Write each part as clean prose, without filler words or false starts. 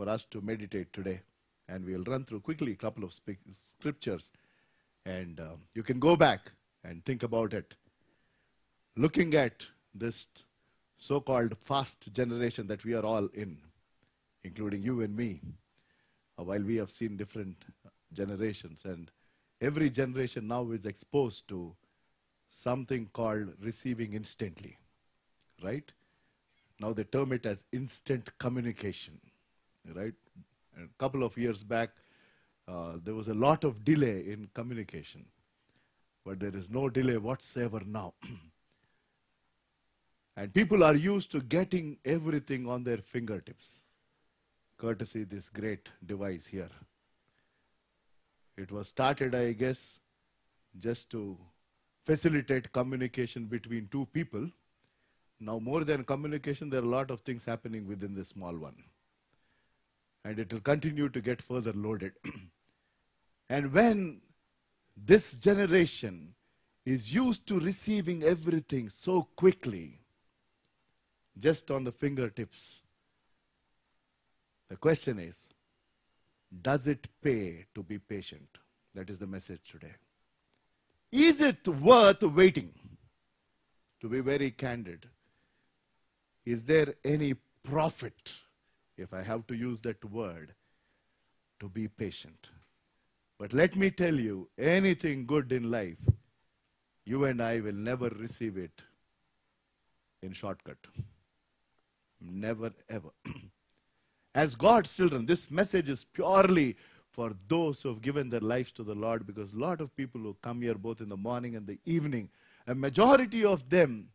for us to meditate today. And we'll run through quickly a couple of scriptures. And you can go back and think about it. Looking at this so-called fast generation that we are all in, including you and me, while we have seen different generations. And every generation now is exposed to something called receiving instantly, right? Now they term it as instant communication, right? And a couple of years back, there was a lot of delay in communication, but there is no delay whatsoever now. And people are used to getting everything on their fingertips, courtesy this great device here. It was started, I guess, just to facilitate communication between two people. Now, more than communication, there are a lot of things happening within this small one. And it will continue to get further loaded. And when this generation is used to receiving everything so quickly, just on the fingertips, the question is, does it pay to be patient? That is the message today. Is it worth waiting? To be very candid, is there any profit, if I have to use that word, to be patient? But let me tell you, anything good in life, you and I will never receive it in shortcut. Never, ever. As God's children, this message is purely for those who have given their lives to the Lord, because a lot of people who come here both in the morning and the evening, a majority of them,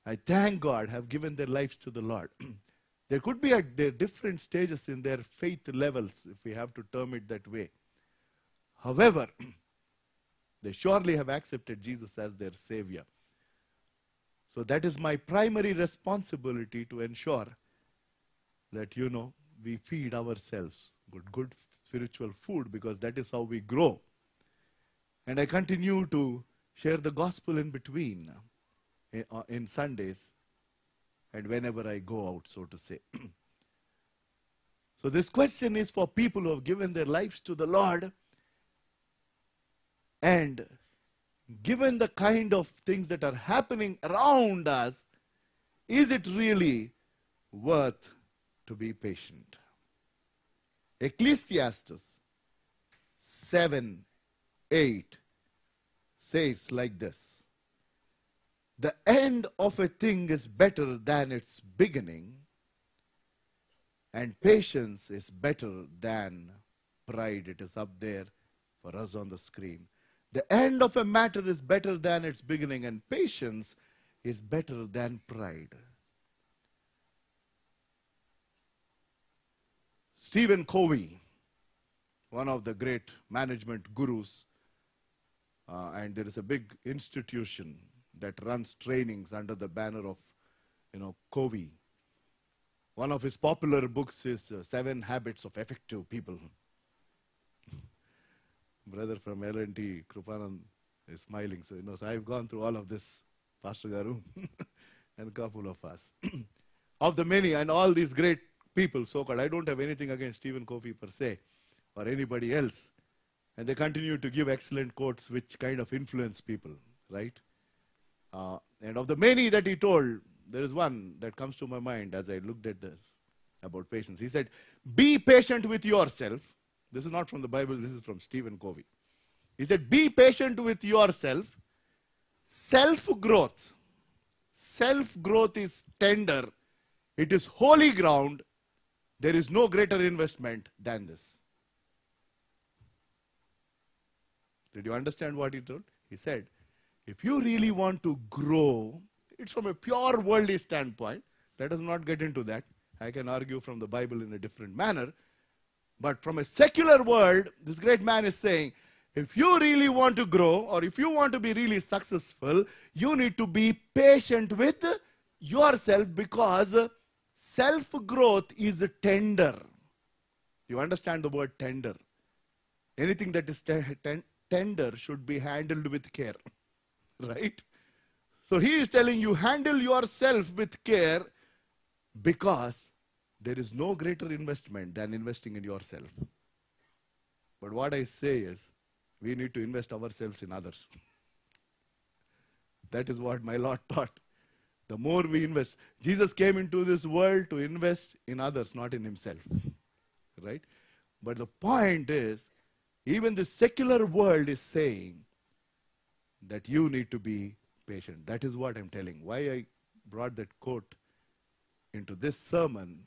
I thank God, have given their lives to the Lord. There could be at their different stages in their faith levels, if we have to term it that way. However, they surely have accepted Jesus as their Savior. So that is my primary responsibility, to ensure that, we feed ourselves good spiritual food, because that is how we grow. And I continue to share the gospel in between, in Sundays, and whenever I go out, so to say. So this question is for people who have given their lives to the Lord, and given the kind of things that are happening around us, is it really worth to be patient? Ecclesiastes 7:8 says like this: the end of a thing is better than its beginning, and patience is better than pride. It is up there for us on the screen. The end of a matter is better than its beginning, and patience is better than pride. Stephen Covey, one of the great management gurus, and there is a big institution that runs trainings under the banner of, Covey. One of his popular books is 7 Habits of Effective People. Brother from L&T, Krupanand, is smiling. So, so I've gone through all of this, Pastor Garu, and a couple of us. Of the many and all these great people, so-called, I don't have anything against Stephen Covey per se, or anybody else. And they continue to give excellent quotes which kind of influence people, right? And of the many that he told, there is one that comes to my mind as I looked at this, about patience. He said, be patient with yourself. This is not from the Bible, this is from Stephen Covey. He said, be patient with yourself. Self-growth. Self-growth is tender. It is holy ground. There is no greater investment than this. Did you understand what he told? He said, if you really want to grow, it's from a pure worldly standpoint. Let us not get into that. I can argue from the Bible in a different manner. But from a secular world, this great man is saying, if you really want to grow, or if you want to be really successful, you need to be patient with yourself, because self-growth is tender. You understand the word tender? Anything that is tender should be handled with care, right? So he is telling you, handle yourself with care, because there is no greater investment than investing in yourself. But what I say is, we need to invest ourselves in others. That is what my Lord taught. The more we invest, Jesus came into this world to invest in others, not in himself. Right? But the point is, even the secular world is saying that you need to be patient. That is what I'm telling. Why I brought that quote into this sermon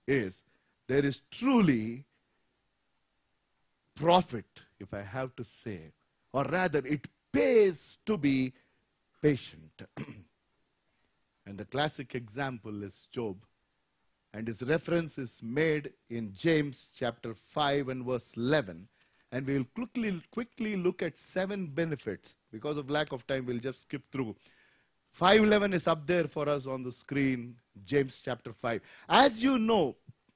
is, there is truly profit, if I have to say, or rather it pays to be patient. And the classic example is Job. And his reference is made in James chapter 5 and verse 11. And we will quickly look at 7 benefits. Because of lack of time, we'll just skip through. 5:11 is up there for us on the screen, James chapter 5. As you know,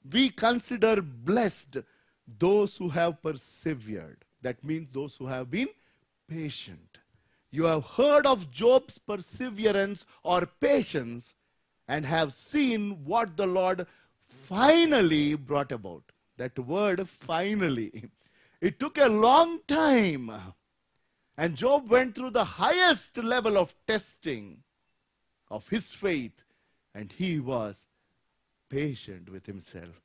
we consider blessed those who have persevered. That means those who have been patient. You have heard of Job's perseverance or patience and have seen what the Lord finally brought about. That word finally. It took a long time. And Job went through the highest level of testing of his faith. And he was patient with himself.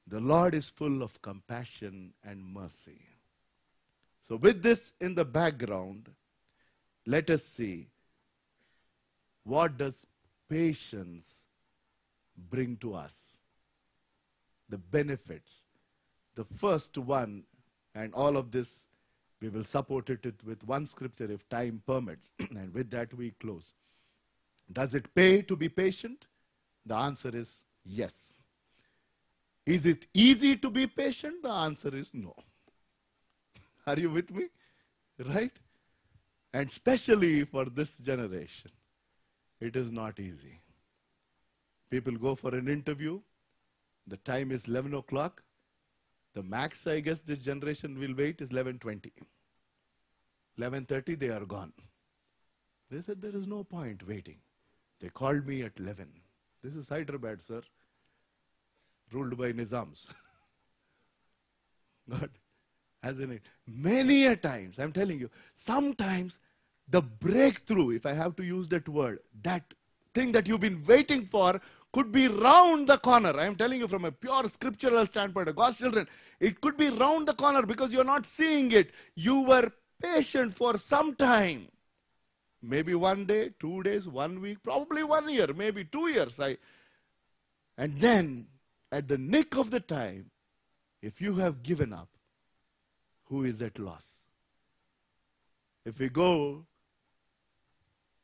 The Lord is full of compassion and mercy. So with this in the background, let us see, what does patience bring to us? The benefits. The first one, and all of this, we will support it with one scripture if time permits. And with that we close. Does it pay to be patient? The answer is yes. Is it easy to be patient? The answer is no. Are you with me? Right? And especially for this generation, it is not easy. People go for an interview. The time is 11 o'clock. The max, I guess, this generation will wait is 11:20. 11:30, they are gone. They said, there is no point waiting. They called me at 11. This is Hyderabad, sir. Ruled by Nizams. God, as in it. Many a times, I'm telling you, sometimes the breakthrough, if I have to use that word, that thing that you've been waiting for could be round the corner. I'm telling you from a pure scriptural standpoint, God's children, it could be round the corner because you're not seeing it. You were patient for some time. Maybe 1 day, 2 days, 1 week, probably 1 year, maybe 2 years. And then, at the nick of the time, if you have given up, who is at loss? If we go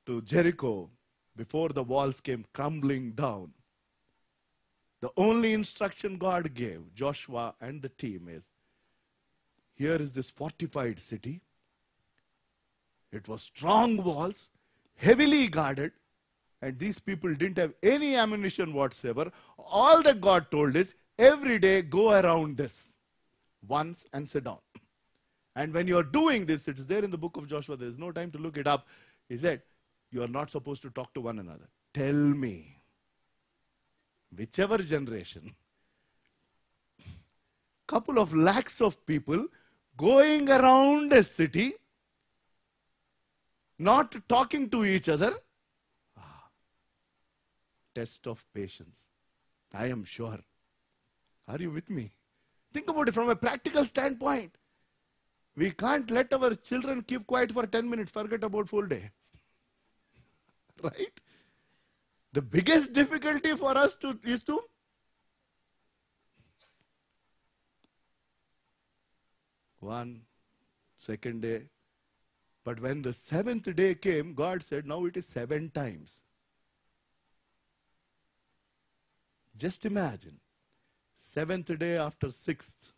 to Jericho, before the walls came crumbling down, the only instruction God gave Joshua and the team is, here is this fortified city. It was strong walls, heavily guarded, and these people didn't have any ammunition whatsoever. All that God told is, every day go around this once and sit down. And when you're doing this, it is there in the book of Joshua, there is no time to look it up. He said, you are not supposed to talk to one another. Tell me, whichever generation, couple of lakhs of people going around a city, not talking to each other. Test of patience. I am sure. Are you with me? Think about it from a practical standpoint. We can't let our children keep quiet for 10 minutes, forget about full day. Right? The biggest difficulty for us is to one, second day. But when the 7th day came, God said, now it is 7 times. Just imagine, 7th day after 6th,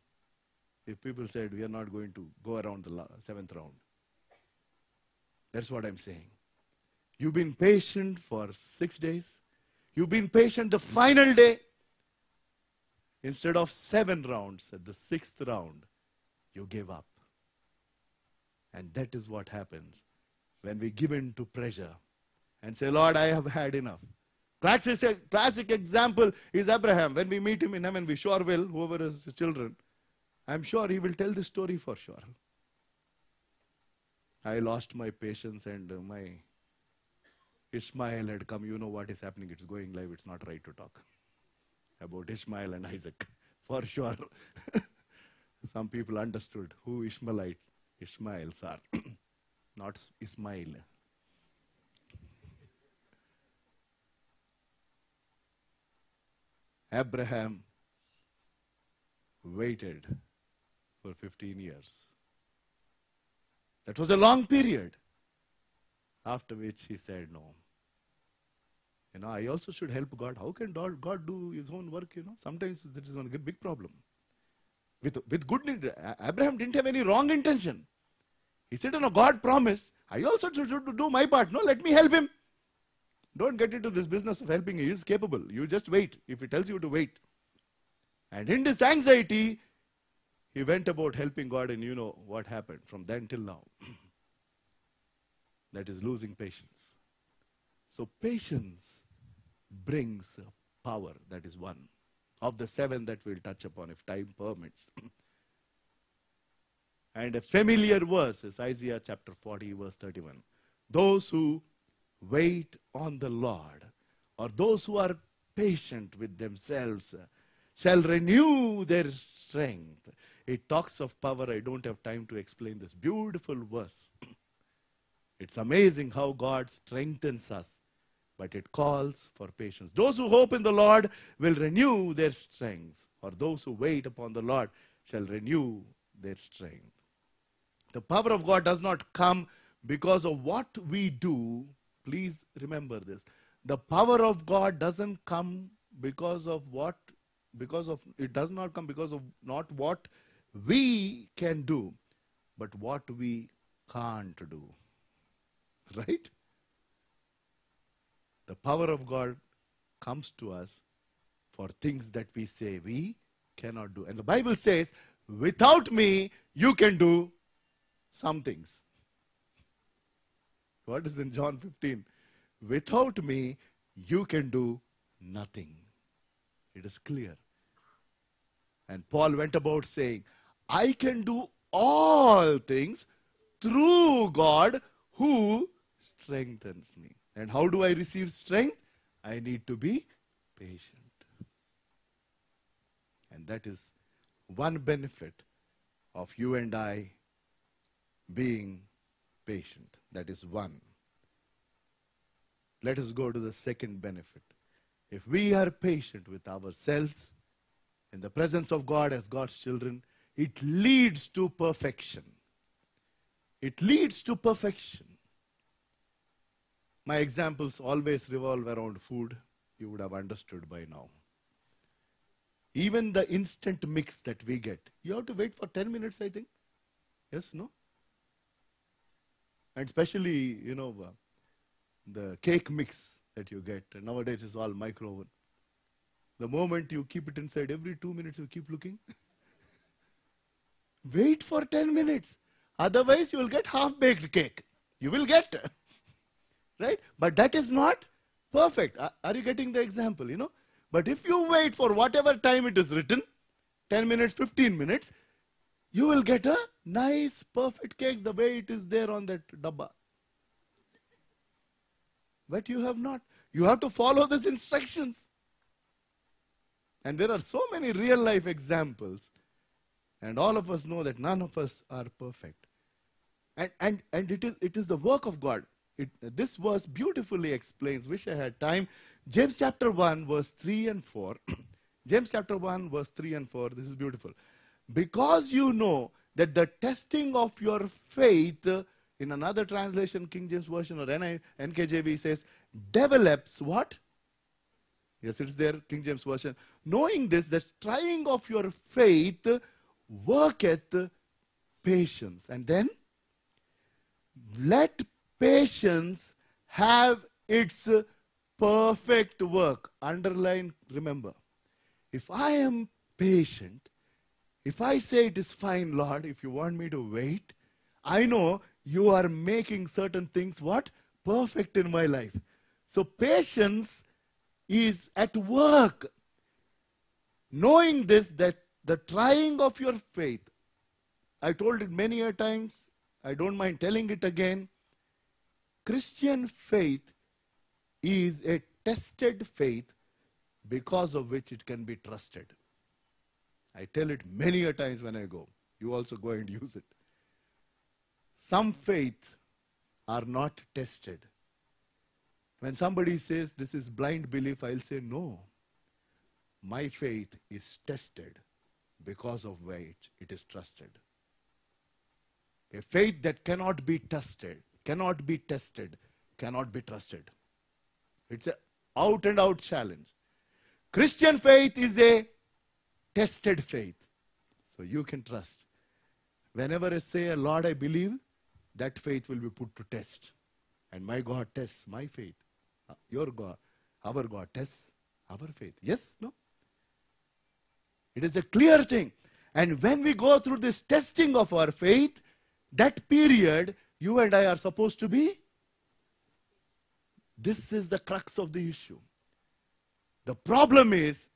if people said, we are not going to go around the 7th round. That's what I'm saying. You've been patient for 6 days. You've been patient the final day. Instead of 7 rounds, at the 6th round, you gave up. And that is what happens when we give in to pressure and say, Lord, I have had enough. Classic example is Abraham. When we meet him in heaven, we sure will, whoever is his children, I'm sure he will tell the story for sure. I lost my patience and my Ishmael had come. You know what is happening. It's going live. It's not right to talk about Ishmael and Isaac. For sure. Some people understood who Ishmaels are. Not Ismail. Abraham waited for 15 years. That was a long period. After which he said, no. I also should help God. How can God do his own work? Sometimes that is a big problem. With good, Abraham didn't have any wrong intention. He said, God promised, I also should do my part. No, let me help him. Don't get into this business of helping. He is capable. You just wait if he tells you to wait. And in this anxiety, he went about helping God, and you know what happened from then till now. That is losing patience. So patience brings power. That is one of the 7 that we'll touch upon if time permits. And a familiar verse is Isaiah chapter 40 verse 31. Those who wait on the Lord, or those who are patient with themselves, shall renew their strength. It talks of power. I don't have time to explain this beautiful verse. It's amazing how God strengthens us, but it calls for patience. Those who hope in the Lord will renew their strength, or those who wait upon the Lord shall renew their strength. The power of God does not come because of what we do. Please remember this. The power of God doesn't come because of it does not come because of not what we can do, but what we can't do. Right? The power of God comes to us for things that we say we cannot do. And the Bible says, without me, you can do some things. What is in John 15? Without me, you can do nothing. It is clear. And Paul went about saying, I can do all things through God who strengthens me. And how do I receive strength? I need to be patient. And that is one benefit of you and I being patient. That is one. Let us go to the second benefit. If we are patient with ourselves in the presence of God as God's children, it leads to perfection. It leads to perfection. My examples always revolve around food. You would have understood by now. Even the instant mix that we get, you have to wait for 10 minutes, I think. Yes, no? And especially, the cake mix that you get. And nowadays it's all micro oven. The moment you keep it inside, every 2 minutes you keep looking. Wait for 10 minutes. Otherwise you will get half-baked cake. You will get. Right? But that is not perfect. Are you getting the example, But if you wait for whatever time it is written, 10 minutes, 15 minutes, you will get a nice, perfect cake the way it is there on that dabba. But you have not. You have to follow these instructions. And there are so many real life examples. And all of us know that none of us are perfect. And it is the work of God. This verse beautifully explains, wish I had time. James chapter 1 verse 3 and 4. James chapter 1 verse 3 and 4. This is beautiful. Because you know that the testing of your faith, in another translation, King James Version or NKJV says, develops what? Yes, it's there, King James Version. Knowing this, the trying of your faith worketh patience. And then, let patience have its perfect work. Underline, remember. If I am patient, if I say it is fine, Lord, if you want me to wait, I know you are making certain things what? Perfect in my life. So patience is at work. Knowing this, that the trying of your faith, I told it many a times, I don't mind telling it again. Christian faith is a tested faith because of which it can be trusted. I tell it many a times when I go. You also go and use it. Some faith are not tested. When somebody says this is blind belief, I'll say no. My faith is tested because of which it is trusted. A faith that cannot be tested, cannot be trusted. It's an out and out challenge. Christian faith is a tested faith. So you can trust. Whenever I say, Lord, I believe, that faith will be put to test. And my God tests my faith. Your God, our God tests our faith. Yes? No? It is a clear thing. And when we go through this testing of our faith, that period, you and I are supposed to be. This is the crux of the issue. The problem is,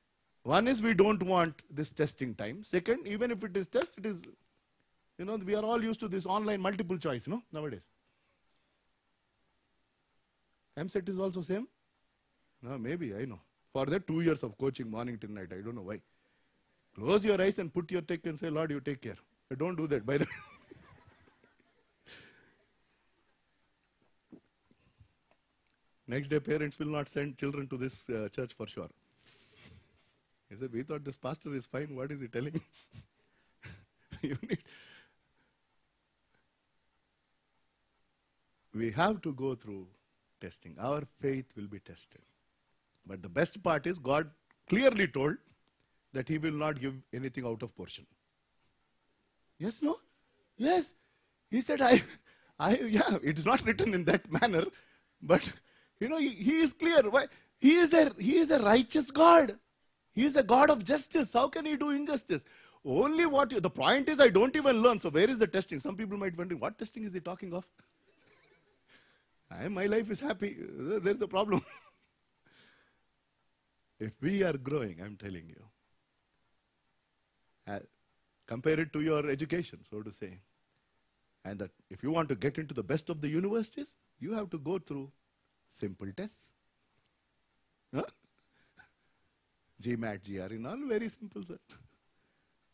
one is we don't want this testing time. Second, even if it is test, it is, we are all used to this online multiple choice, nowadays. MSET is also same? No, maybe, I know. For that 2 years of coaching, morning till night, I don't know why. Close your eyes and put your take and say, Lord, you take care. But don't do that, by the way. Next day, parents will not send children to this church for sure. He said, we thought this pastor is fine. What is he telling? We have to go through testing. Our faith will be tested. But the best part is God clearly told that he will not give anything out of portion. Yes, no? Yes. He said, yeah, it is not written in that manner, but he is clear. Why? He is a righteous God. He is a God of justice. How can he do injustice? Only the point is I don't even learn. So where is the testing? Some people might wonder, what testing is he talking of? My life is happy. There's a problem. If we are growing, I'm telling you, compare it to your education, so to say. And that if you want to get into the best of the universities, you have to go through simple tests. Huh? GMAT, GRE, and all very simple, sir.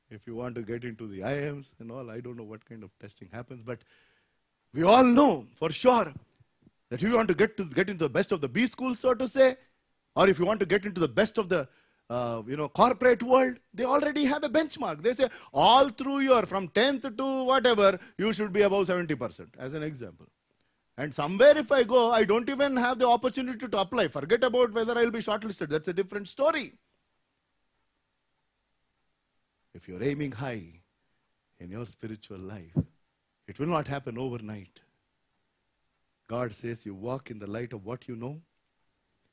If you want to get into the IIMs and all, I don't know what kind of testing happens, but we all know for sure that if you want to get into the best of the B school, so to say, or if you want to get into the best of the corporate world, they already have a benchmark. They say all through your, from 10th to whatever, you should be above 70%, as an example. And somewhere if I go, I don't even have the opportunity to apply. Forget about whether I will be shortlisted. That's a different story. If you're aiming high in your spiritual life, it will not happen overnight. God says you walk in the light of what you know.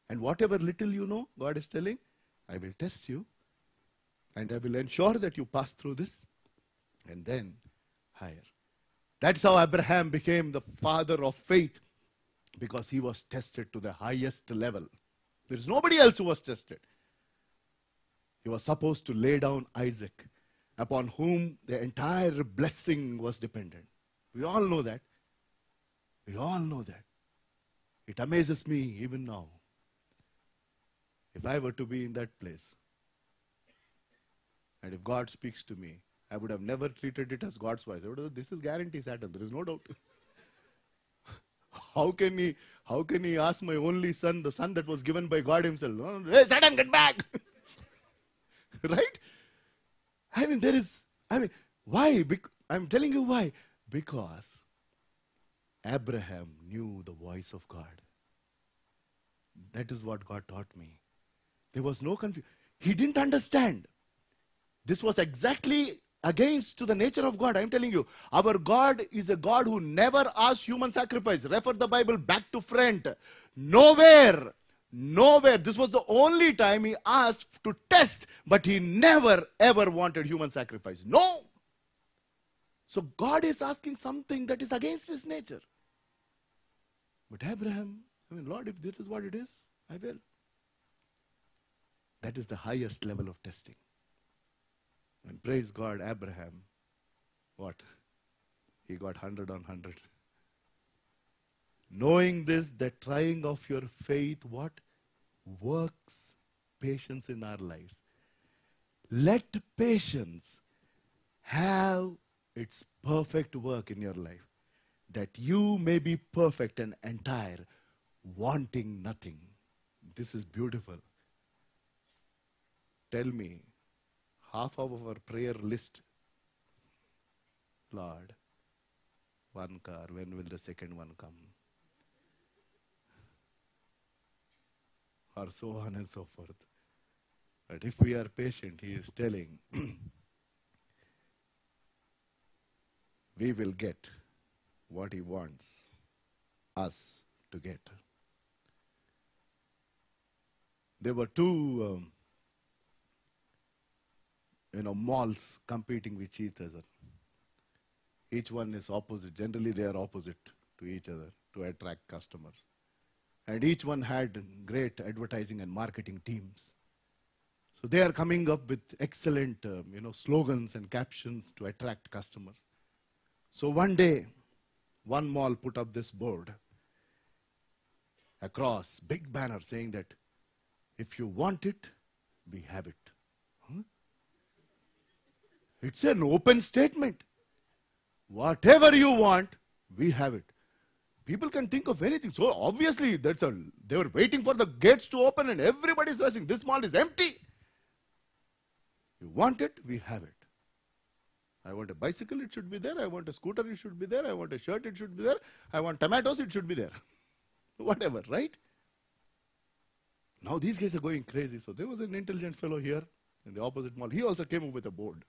And whatever little you know, God is telling, I will test you. And I will ensure that you pass through this. And then higher. That's how Abraham became the father of faith. Because he was tested to the highest level. There is nobody else who was tested. He was supposed to lay down Isaac, upon whom the entire blessing was dependent. We all know that. We all know that. It amazes me even now. If I were to be in that place, and if God speaks to me, I would have never treated it as God's voice. I would have said, this is guarantee Satan, there is no doubt. How can he ask my only son, the son that was given by God himself, hey Satan, get back! Right? Why? I'm telling you why. Because Abraham knew the voice of God. That is what God taught me. There was no confusion. He didn't understand. This was exactly against to the nature of God. I'm telling you, our God is a God who never asks human sacrifice. Refer the Bible back to front. Nowhere. This was the only time he asked to test, but he never ever wanted human sacrifice. No. So God is asking something that is against his nature. But Abraham, Lord, if this is what it is, I will. That is the highest level of testing. And praise God, Abraham, what? He got 100 on 100. Knowing this, that trying of your faith, what? Works patience in our lives. Let patience have its perfect work in your life, that you may be perfect and entire, wanting nothing. This is beautiful. Tell me, half of our prayer list, Lord, one car, when will the second one come? Or so on and so forth. But if we are patient, he is telling, we will get what he wants us to get. There were two malls competing with each other. Each one is opposite. Generally, they are opposite to each other to attract customers. And each one had great advertising and marketing teams. So they are coming up with excellent slogans and captions to attract customers. So one day, one mall put up this board across, big banner saying that if you want it, we have it. Huh? It's an open statement. Whatever you want, we have it. People can think of anything. So obviously, they were waiting for the gates to open and everybody's rushing. This mall is empty. You want it, we have it. I want a bicycle, it should be there. I want a scooter, it should be there. I want a shirt, it should be there. I want tomatoes, it should be there. Whatever, right? Now these guys are going crazy. So there was an intelligent fellow here in the opposite mall. He also came up with a board.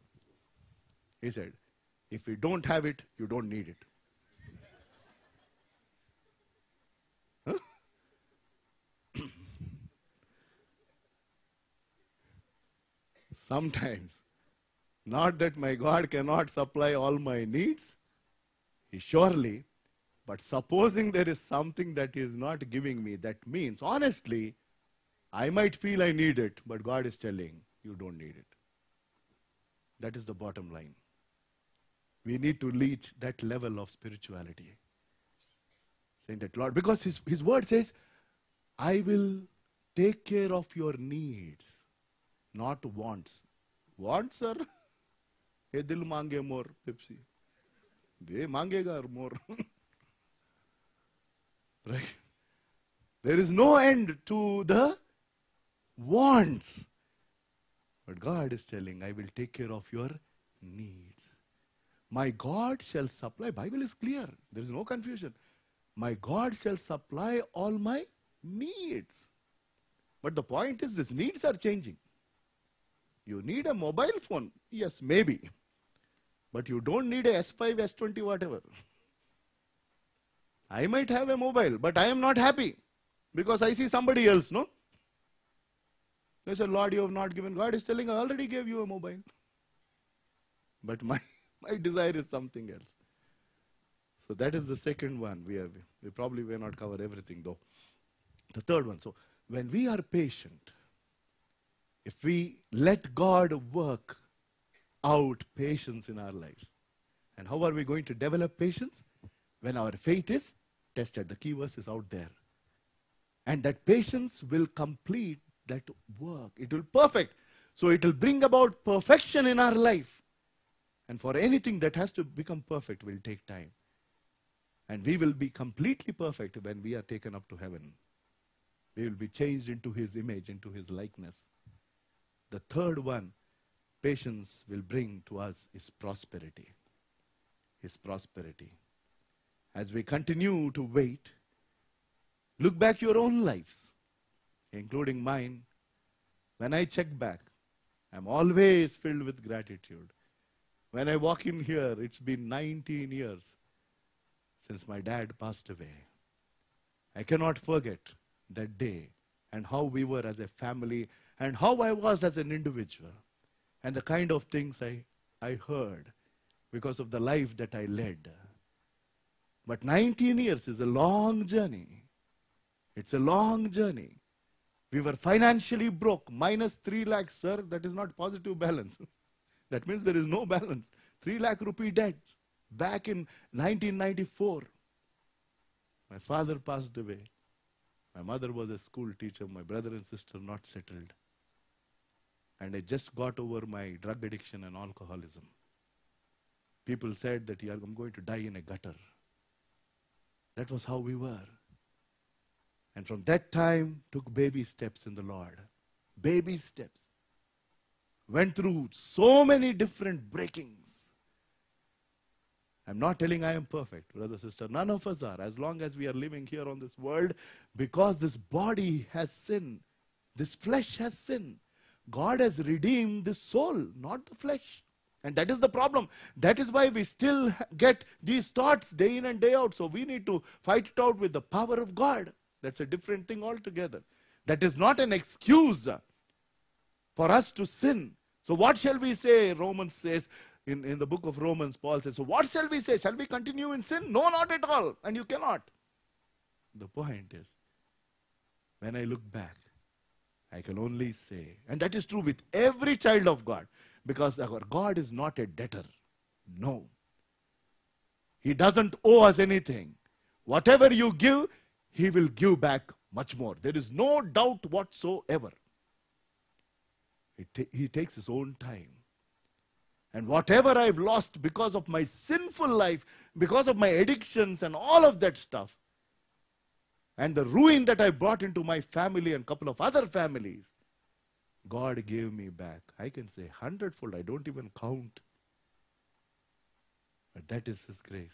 He said, if we don't have it, you don't need it. Sometimes, not that my God cannot supply all my needs, he surely, but supposing there is something that he is not giving me, that means, honestly, I might feel I need it, but God is telling, you don't need it. That is the bottom line. We need to reach that level of spirituality. Saying that, Lord, because his word says, I will take care of your needs, not wants. Wants are, ye dil mange more Pepsi. They mangega more. Right? There is no end to the wants. But God is telling, I will take care of your needs. My God shall supply. Bible is clear. There is no confusion. My God shall supply all my needs. But the point is, these needs are changing. You need a mobile phone. Yes, maybe. But you don't need a S5, S20, whatever. I might have a mobile, but I am not happy. Because I see somebody else, no? They say, Lord, you have not given. God is telling, I already gave you a mobile. But my desire is something else. So that is the second one. We probably will not cover everything though. The third one. So when we are patient, if we let God work out patience in our lives. And how are we going to develop patience? When our faith is tested. The key verse is out there. And that patience will complete that work. It will perfect. So it will bring about perfection in our life. And for anything that has to become perfect will take time. And we will be completely perfect when we are taken up to heaven. We will be changed into his image, into his likeness. The third one, patience will bring to us is prosperity. His prosperity. As we continue to wait, look back your own lives, including mine. When I check back, I'm always filled with gratitude. When I walk in here, it's been 19 years since my dad passed away. I cannot forget that day and how we were as a family and how I was as an individual and the kind of things I heard because of the life that I led. But 19 years is a long journey. It's a long journey. We were financially broke. Minus 3 lakhs, sir. That is not positive balance. That means there is no balance. 3 lakh rupee debt. Back in 1994. My father passed away. My mother was a school teacher. My brother and sister not settled. And I just got over my drug addiction and alcoholism. People said that I'm going to die in a gutter. That was how we were. And from that time, took baby steps in the Lord. Baby steps. Went through so many different breakings. I'm not telling I am perfect, brother, sister. None of us are. As long as we are living here on this world, because this body has sin. This flesh has sin. God has redeemed the soul, not the flesh. And that is the problem. That is why we still get these thoughts day in and day out. So we need to fight it out with the power of God. That's a different thing altogether. That is not an excuse for us to sin. So what shall we say? Romans says, in the book of Romans, Paul says, so what shall we say? Shall we continue in sin? No, not at all. And you cannot. The point is, when I look back, I can only say, and that is true with every child of God, because our God is not a debtor. No. He doesn't owe us anything. Whatever you give, He will give back much more. There is no doubt whatsoever. He takes His own time. And whatever I've lost because of my sinful life, because of my addictions and all of that stuff, and the ruin that I brought into my family and a couple of other families, God gave me back. I can say 100-fold. I don't even count. But that is His grace.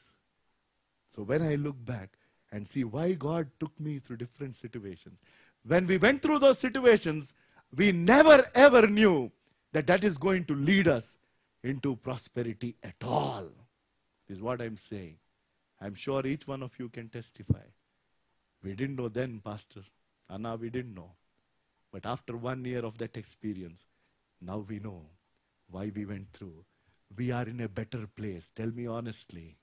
So when I look back and see why God took me through different situations, when we went through those situations, we never ever knew that that is going to lead us into prosperity at all. Is what I'm saying. I'm sure each one of you can testify. We didn't know then, Pastor. Anna, we didn't know. But after 1 year of that experience, now we know why we went through. We are in a better place. Tell me honestly.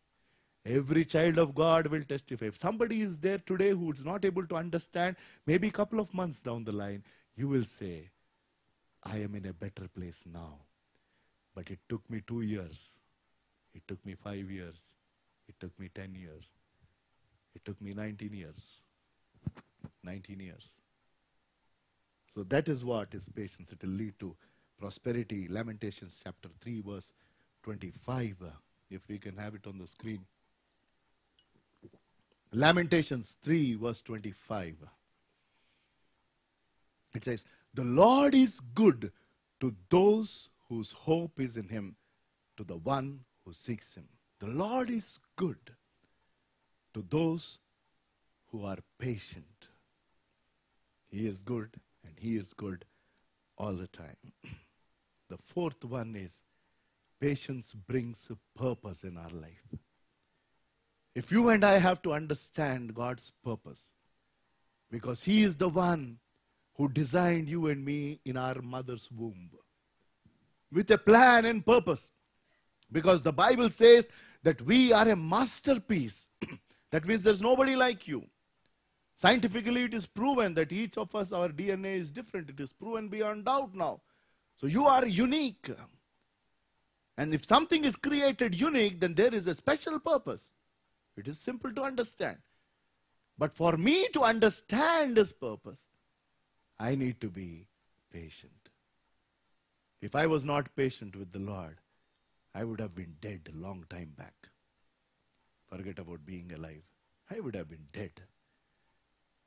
Every child of God will testify. If somebody is there today who is not able to understand, maybe a couple of months down the line, you will say, I am in a better place now. But it took me 2 years. It took me 5 years. It took me 10 years. It took me 19 years. 19 years. So that is what is patience. It will lead to prosperity. Lamentations chapter 3 verse 25. If we can have it on the screen. Lamentations 3 verse 25. It says, the Lord is good to those whose hope is in Him, to the one who seeks Him. The Lord is good to those who are patient. He is good and He is good all the time. The fourth one is patience brings purpose in our life. If you and I have to understand God's purpose, because He is the one who designed you and me in our mother's womb with a plan and purpose. Because the Bible says that we are a masterpiece. That means there's nobody like you. Scientifically, it is proven that each of us, our DNA is different. It is proven beyond doubt now. So you are unique. And if something is created unique, then there is a special purpose. It is simple to understand. But for me to understand His purpose, I need to be patient. If I was not patient with the Lord, I would have been dead a long time back. Forget about being alive. I would have been dead.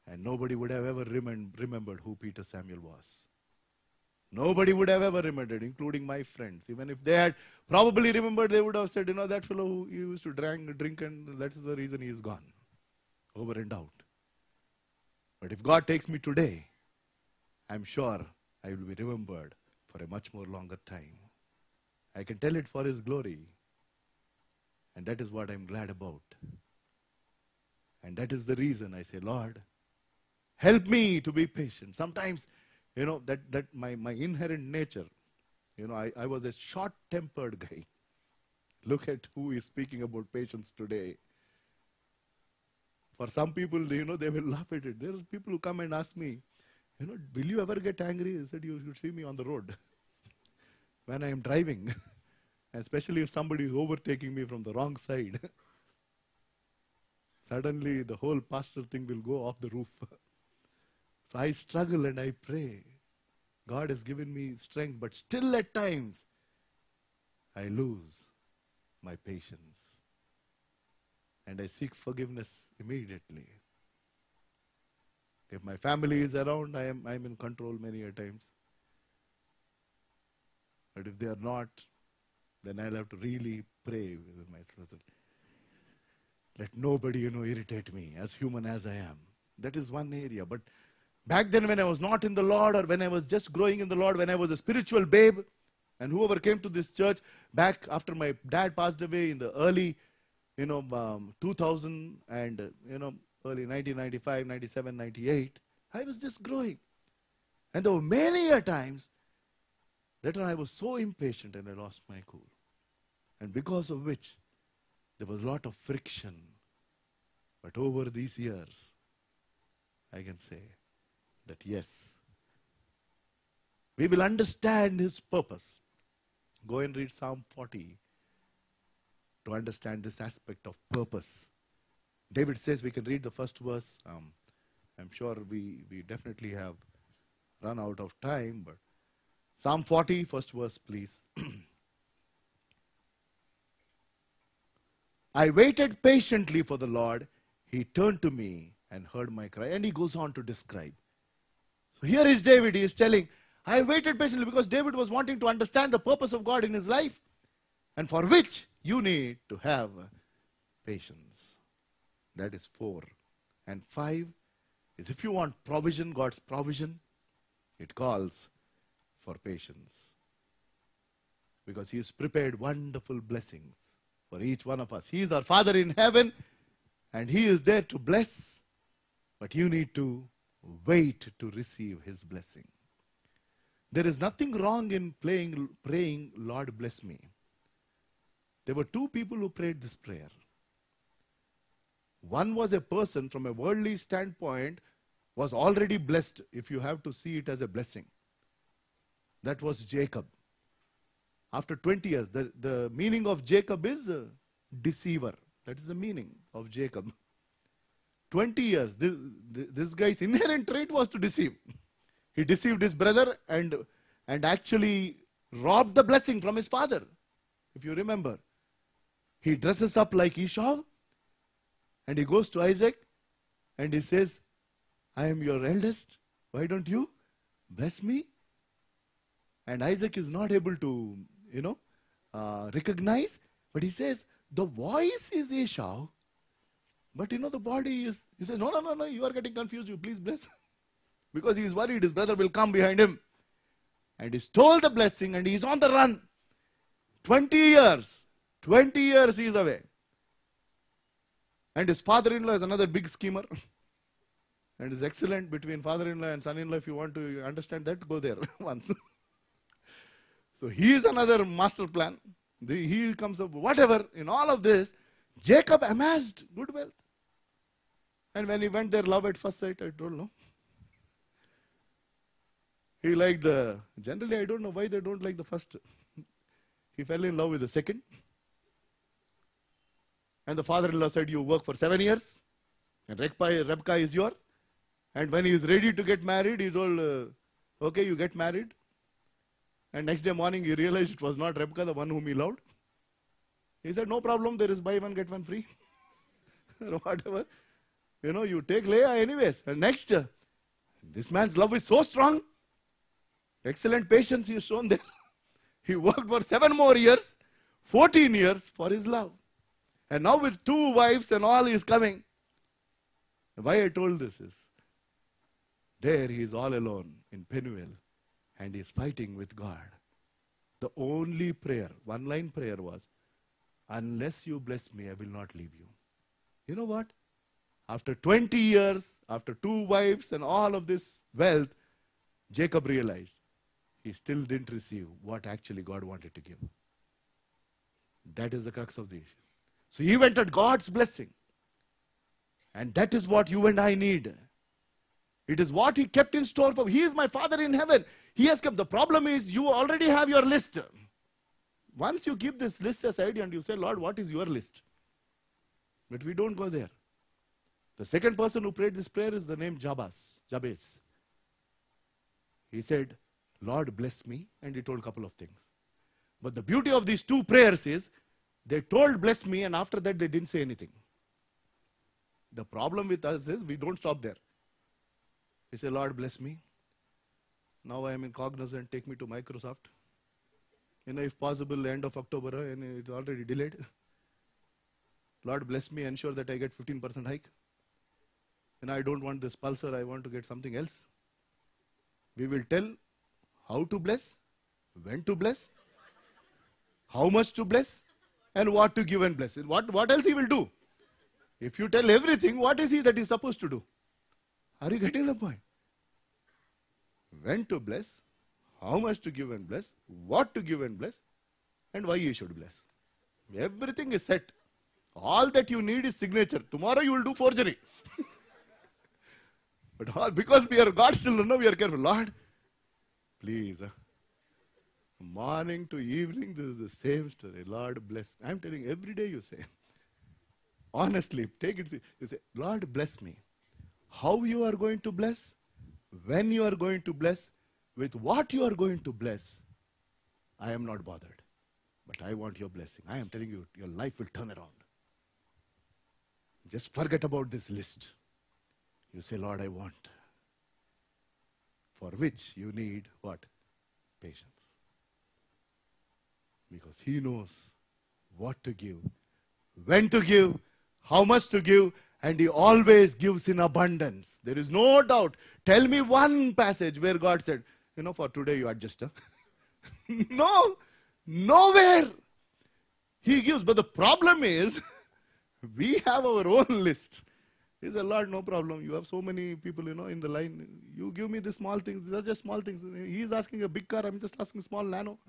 And nobody would have ever remembered who Peter Samuel was. Nobody would have ever remembered, including my friends. Even if they had probably remembered, they would have said, that fellow who used to drink and that is the reason he is gone. Over and out. But if God takes me today, I'm sure I will be remembered for a much more longer time. I can tell it for His glory. And that is what I'm glad about. And that is the reason I say, Lord, help me to be patient. Sometimes, that my inherent nature, I was a short-tempered guy. Look at who is speaking about patience today. For some people, they will laugh at it. There are people who come and ask me, Will you ever get angry? He said, you should see me on the road when I am driving, especially if somebody is overtaking me from the wrong side. Suddenly the whole pastor thing will go off the roof. So I struggle and I pray. God has given me strength, but still at times I lose my patience. And I seek forgiveness immediately. If my family is around, I'm in control many a times. But if they are not, then I'll have to really pray with myself. Let nobody, irritate me, as human as I am. That is one area. But back then when I was not in the Lord, or when I was just growing in the Lord, when I was a spiritual babe, and whoever came to this church back after my dad passed away in the early, 2000 and, early 1995, 97, 98, I was just growing. And there were many a times that I was so impatient and I lost my cool. And because of which, there was a lot of friction. But over these years, I can say that yes, we will understand His purpose. Go and read Psalm 40 to understand this aspect of purpose. David says, we can read the first verse. I'm sure we definitely have run out of time, but Psalm 40, first verse, please. I waited patiently for the Lord. He turned to me and heard my cry. And he goes on to describe. So here is David. He is telling, I waited patiently, because David was wanting to understand the purpose of God in his life, and for which you need to have patience. That is 4. And 5 is, if you want provision, God's provision, it calls for patience. Because He has prepared wonderful blessings for each one of us. He is our Father in heaven, and He is there to bless, but you need to wait to receive His blessing. There is nothing wrong in praying, Lord bless me. There were 2 people who prayed this prayer. One was a person from a worldly standpoint was already blessed, if you have to see it as a blessing. That was Jacob. After 20 years, the meaning of Jacob is deceiver. That is the meaning of Jacob. 20 years, this guy's inherent trait was to deceive. He deceived his brother and actually robbed the blessing from his father. If you remember, he dresses up like Esau, and he goes to Isaac and he says, I am your eldest. Why don't you bless me? And Isaac is not able to, recognize. But he says, the voice is Esau, but the body is, he says, no, you are getting confused. You please bless. Because he is worried his brother will come behind him. And he stole the blessing and he is on the run. 20 years he is away. And his father-in-law is another big schemer. And it's excellent between father-in-law and son-in-law. If you want to understand that, go there once. So he is another master plan. He comes up, whatever, in all of this, Jacob amassed good wealth. And when he went there, love at first sight, I don't know. He liked generally I don't know why they don't like the first. He fell in love with the second. And the father-in-law said, you work for 7 years, and Rebekah is yours. And when he is ready to get married, he told, okay, you get married. And next day morning, he realized it was not Rebekah, the one whom he loved. He said, no problem, there is buy one, get one free. Whatever. You take Leah anyways. And next, this man's love is so strong. Excellent patience he has shown there. He worked for 7 more years, 14 years for his love. And now with 2 wives and all, he is coming. Why I told this is, there he is all alone in Penuel, and he is fighting with God. The only prayer, 1-line prayer was, unless you bless me, I will not leave you. You know what? After 20 years, after 2 wives and all of this wealth, Jacob realized he still didn't receive what actually God wanted to give. That is the crux of the issue. So he wanted God's blessing. And that is what you and I need. It is what he kept in store for. He is my Father in heaven. He has kept. The problem is you already have your list. Once you keep this list aside and you say, Lord, what is your list? But we don't go there. The second person who prayed this prayer is the name Jabez. He said, Lord, bless me. And he told a couple of things. But the beauty of these two prayers is, they told bless me, and after that they didn't say anything. The problem with us is we don't stop there. We say, Lord, bless me. Now I am in Cognizant, take me to Microsoft. If possible, end of October, and it's already delayed. Lord, bless me, ensure that I get 15% hike. And I don't want this Pulsar, I want to get something else. We will tell how to bless, when to bless, how much to bless, and what to give and bless. What else he will do? If you tell everything, what is he that he's supposed to do? Are you getting the point? When to bless, how much to give and bless, what to give and bless, and why you should bless. Everything is set. All that you need is signature. Tomorrow you will do forgery. But because we are God's children, we are careful. Lord, please. Morning to evening, this is the same story. Lord, bless. I'm telling you, every day you say. Honestly, take it. You say, Lord, bless me. How you are going to bless, when you are going to bless, with what you are going to bless, I am not bothered. But I want your blessing. I am telling you, your life will turn around. Just forget about this list. You say, Lord, I want. For which you need what? Patience. Because he knows what to give, when to give, how much to give, and he always gives in abundance. There is no doubt. Tell me one passage where God said, for today you adjust. No, nowhere. He gives, but the problem is, we have our own list. He said, Lord, no problem. You have so many people, in the line. You give me the small things. These are just small things. He is asking a big car. I'm just asking small nano.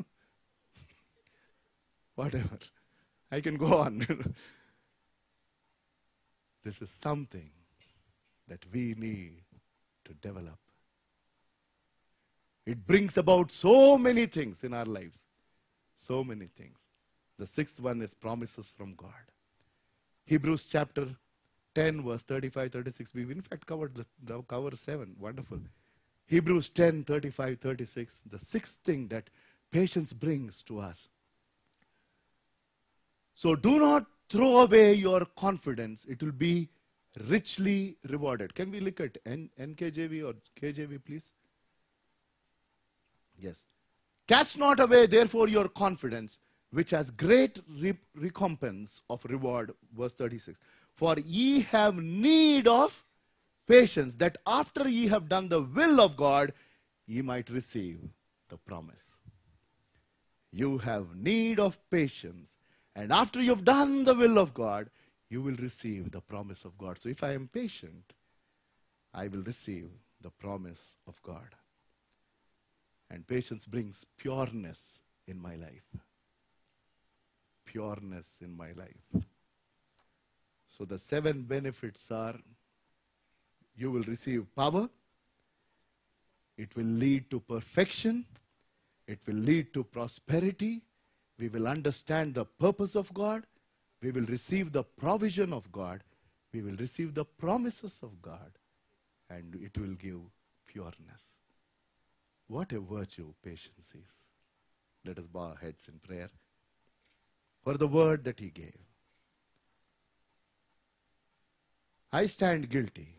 Whatever. I can go on. This is something that we need to develop. It brings about so many things in our lives. So many things. The sixth one is promises from God. Hebrews chapter 10 verse 35, 36. We've in fact covered the cover 7. Wonderful. Hebrews 10, 35, 36. The sixth thing that patience brings to us. So do not throw away your confidence. It will be richly rewarded. Can we look at NKJV or KJV, please? Yes. Cast not away, therefore, your confidence, which has great recompense of reward. Verse 36. For ye have need of patience, that after ye have done the will of God, ye might receive the promise. You have need of patience. And after you've done the will of God, you will receive the promise of God. So if I am patient, I will receive the promise of God. And patience brings pureness in my life. Pureness in my life. So the 7 benefits are, you will receive power. It will lead to perfection. It will lead to prosperity. We will understand the purpose of God. We will receive the provision of God. We will receive the promises of God. And it will give pureness. What a virtue patience is. Let us bow our heads in prayer for the word that he gave. I stand guilty.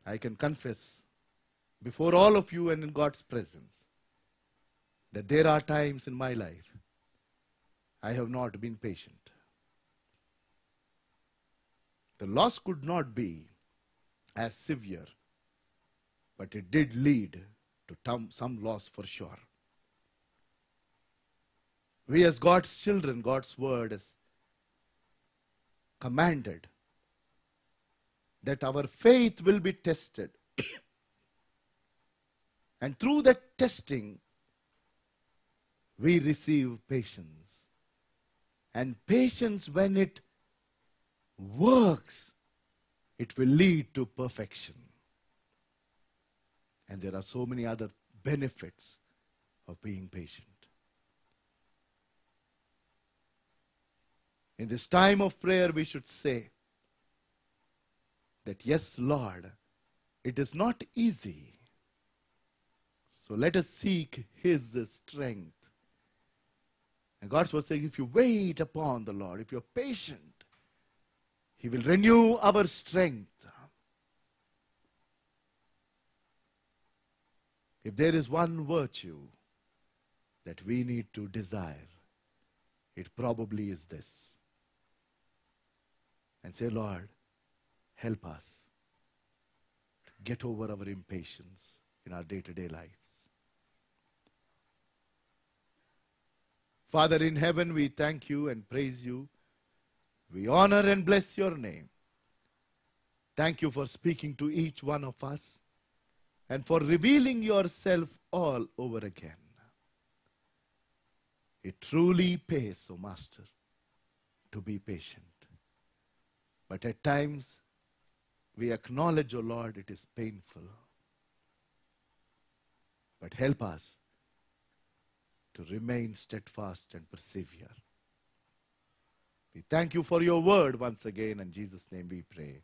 I can confess before all of you and in God's presence that there are times in my life I have not been patient. The loss could not be as severe, but it did lead to some loss for sure. We as God's children, God's word is commanded that our faith will be tested. And through that testing, we receive patience. And patience, when it works, it will lead to perfection. And there are so many other benefits of being patient. In this time of prayer, we should say that, yes, Lord, it is not easy. So let us seek His strength. And God was saying, if you wait upon the Lord, if you're patient, He will renew our strength. If there is one virtue that we need to desire, it probably is this. And say, Lord, help us to get over our impatience in our day-to-day lives. Father in heaven, we thank you and praise you. We honor and bless your name. Thank you for speaking to each one of us and for revealing yourself all over again. It truly pays, O Master, to be patient. But at times, we acknowledge, O Lord, it is painful. But help us to remain steadfast and persevere. We thank you for your word once again. In Jesus' name we pray.